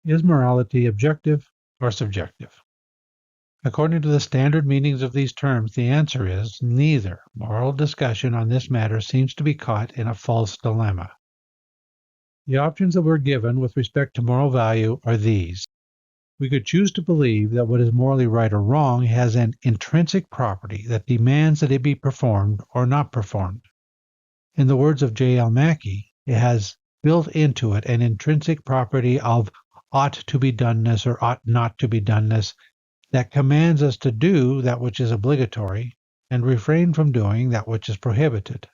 Is morality objective or subjective? According to the standard meanings of these terms, the answer is neither. Moral discussion on this matter seems to be caught in a false dilemma. The options that we're given with respect to moral value are these. We could choose to believe that what is morally right or wrong has an intrinsic property that demands that it be performed or not performed. In the words of J. L. Mackie, it has built into it an intrinsic property of ought to be doneness or ought not to be doneness that commands us to do that which is obligatory and refrain from doing that which is prohibited.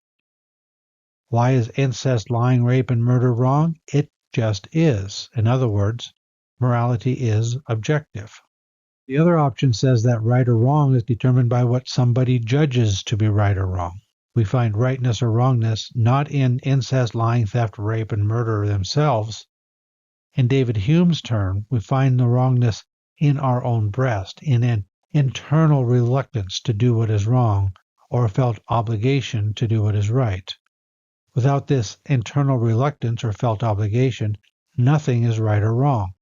Why is incest, lying, rape, and murder wrong? It just is. In other words, morality is objective. The other option says that right or wrong is determined by what somebody judges to be right or wrong. We find rightness or wrongness not in incest, lying, theft, rape, and murder themselves. In David Hume's term, we find the wrongness in our own breast, in an internal reluctance to do what is wrong, or a felt obligation to do what is right. Without this internal reluctance or felt obligation, nothing is right or wrong.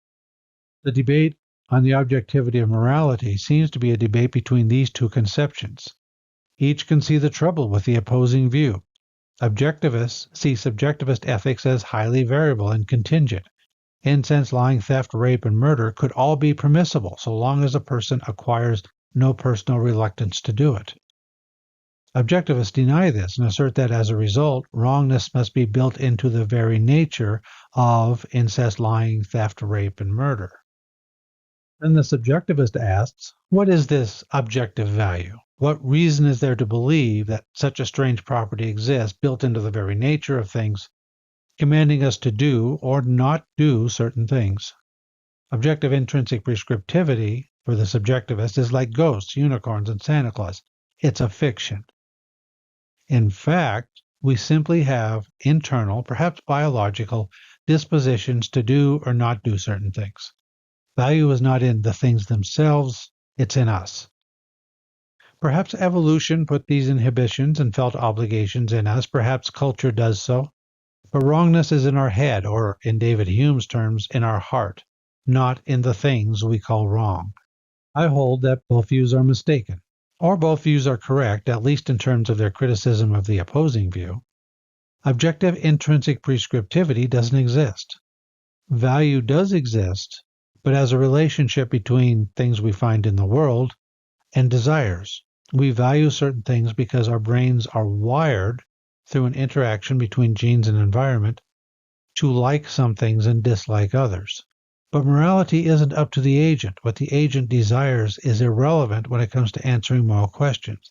The debate on the objectivity of morality seems to be a debate between these two conceptions. Each can see the trouble with the opposing view. Objectivists see subjectivist ethics as highly variable and contingent. Incest, lying, theft, rape, and murder could all be permissible so long as a person acquires no personal reluctance to do it. Objectivists deny this and assert that as a result, wrongness must be built into the very nature of incest, lying, theft, rape, and murder. Then the subjectivist asks, what is this objective value? What reason is there to believe that such a strange property exists built into the very nature of things, commanding us to do or not do certain things? Objective intrinsic prescriptivity for the subjectivist is like ghosts, unicorns, and Santa Claus. It's a fiction. In fact, we simply have internal, perhaps biological, dispositions to do or not do certain things. Value is not in the things themselves, it's in us. Perhaps evolution put these inhibitions and felt obligations in us, perhaps culture does so, but wrongness is in our head, or in David Hume's terms, in our heart, not in the things we call wrong. I hold that both views are mistaken, or both views are correct, at least in terms of their criticism of the opposing view. Objective intrinsic prescriptivity doesn't exist. Value does exist, but as a relationship between things we find in the world and desires. We value certain things because our brains are wired through an interaction between genes and environment to like some things and dislike others. But morality isn't up to the agent. What the agent desires is irrelevant when it comes to answering moral questions.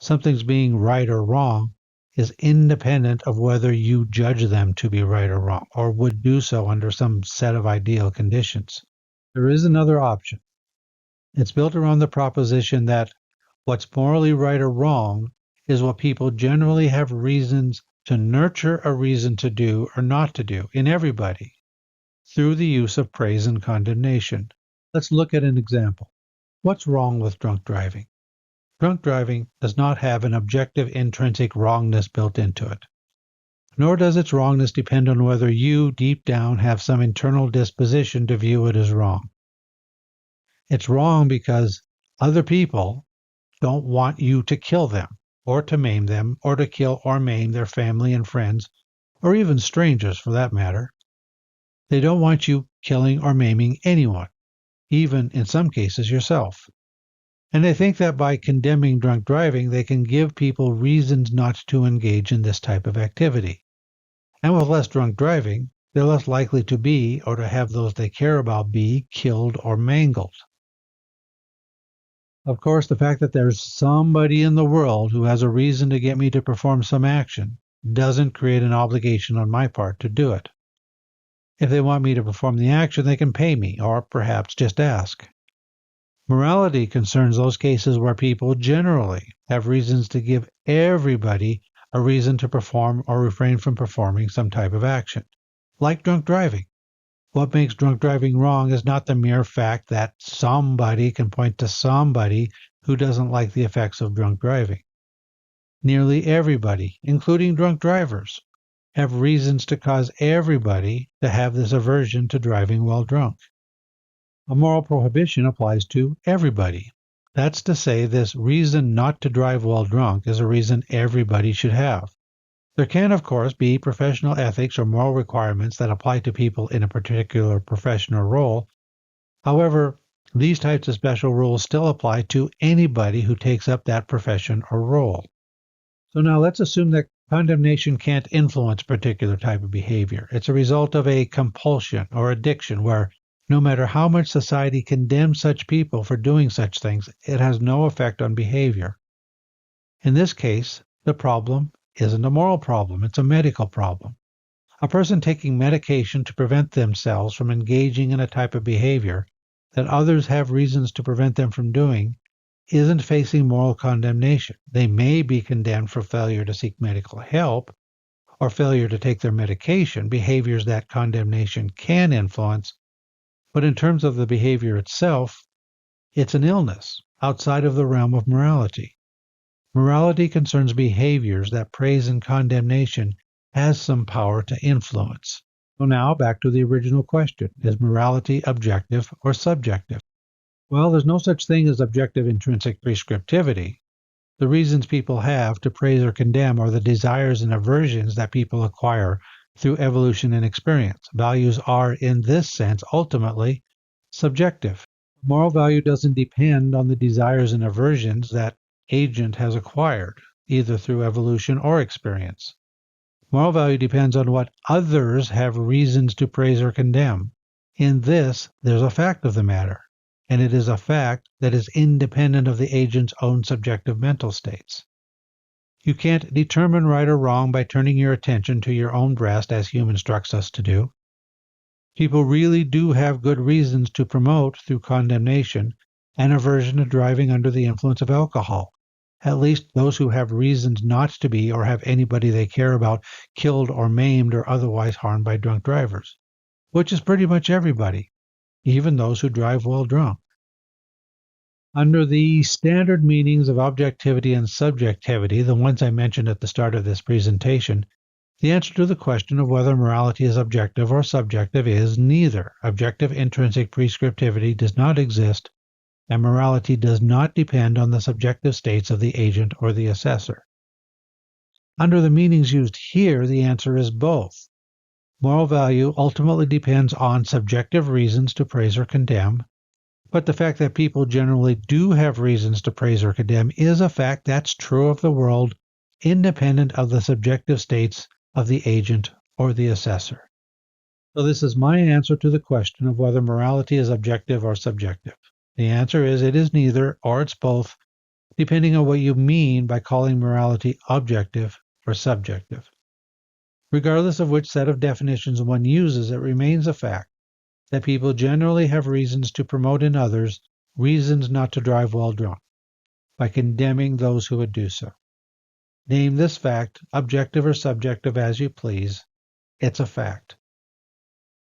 Something's being right or wrong is independent of whether you judge them to be right or wrong, or would do so under some set of ideal conditions. There is another option. It's built around the proposition that what's morally right or wrong is what people generally have reasons to nurture a reason to do or not to do in everybody through the use of praise and condemnation. Let's look at an example. What's wrong with drunk driving? Drunk driving does not have an objective intrinsic wrongness built into it. Nor does its wrongness depend on whether you, deep down, have some internal disposition to view it as wrong. It's wrong because other people don't want you to kill them, or to maim them, or to kill or maim their family and friends, or even strangers for that matter. They don't want you killing or maiming anyone, even in some cases yourself. And they think that by condemning drunk driving, they can give people reasons not to engage in this type of activity. And with less drunk driving, they're less likely to be, or to have those they care about be, killed or mangled. Of course, the fact that there's somebody in the world who has a reason to get me to perform some action doesn't create an obligation on my part to do it. If they want me to perform the action, they can pay me, or perhaps just ask. Morality concerns those cases where people generally have reasons to give everybody a reason to perform or refrain from performing some type of action, like drunk driving. What makes drunk driving wrong is not the mere fact that somebody can point to somebody who doesn't like the effects of drunk driving. Nearly everybody, including drunk drivers, have reasons to cause everybody to have this aversion to driving while drunk. A moral prohibition applies to everybody. That's to say, this reason not to drive while drunk is a reason everybody should have. There can, of course, be professional ethics or moral requirements that apply to people in a particular professional role. However, these types of special rules still apply to anybody who takes up that profession or role. So now let's assume that condemnation can't influence a particular type of behavior. It's a result of a compulsion or addiction where no matter how much society condemns such people for doing such things, it has no effect on behavior. In this case, the problem isn't a moral problem, it's a medical problem. A person taking medication to prevent themselves from engaging in a type of behavior that others have reasons to prevent them from doing isn't facing moral condemnation. They may be condemned for failure to seek medical help or failure to take their medication, behaviors that condemnation can influence, but in terms of the behavior itself, it's an illness outside of the realm of morality. Morality concerns behaviors that praise and condemnation has some power to influence. So now back to the original question. Is morality objective or subjective? Well, there's no such thing as objective intrinsic prescriptivity. The reasons people have to praise or condemn are the desires and aversions that people acquire through evolution and experience. Values are, in this sense, ultimately subjective. Moral value doesn't depend on the desires and aversions that agent has acquired, either through evolution or experience. Moral value depends on what others have reasons to praise or condemn. In this, there's a fact of the matter, and it is a fact that is independent of the agent's own subjective mental states. You can't determine right or wrong by turning your attention to your own breast as Hume instructs us to do. People really do have good reasons to promote, through condemnation, an aversion to driving under the influence of alcohol. At least those who have reasons not to be or have anybody they care about killed or maimed or otherwise harmed by drunk drivers, which is pretty much everybody, even those who drive while drunk. Under the standard meanings of objectivity and subjectivity, the ones I mentioned at the start of this presentation, the answer to the question of whether morality is objective or subjective is neither. Objective intrinsic prescriptivity does not exist, and morality does not depend on the subjective states of the agent or the assessor. Under the meanings used here, the answer is both. Moral value ultimately depends on subjective reasons to praise or condemn, but the fact that people generally do have reasons to praise or condemn is a fact that's true of the world, independent of the subjective states of the agent or the assessor. So this is my answer to the question of whether morality is objective or subjective. The answer is it is neither, or it's both, depending on what you mean by calling morality objective or subjective. Regardless of which set of definitions one uses, it remains a fact that people generally have reasons to promote in others reasons not to drive while drunk, by condemning those who would do so. Name this fact, objective or subjective as you please, it's a fact.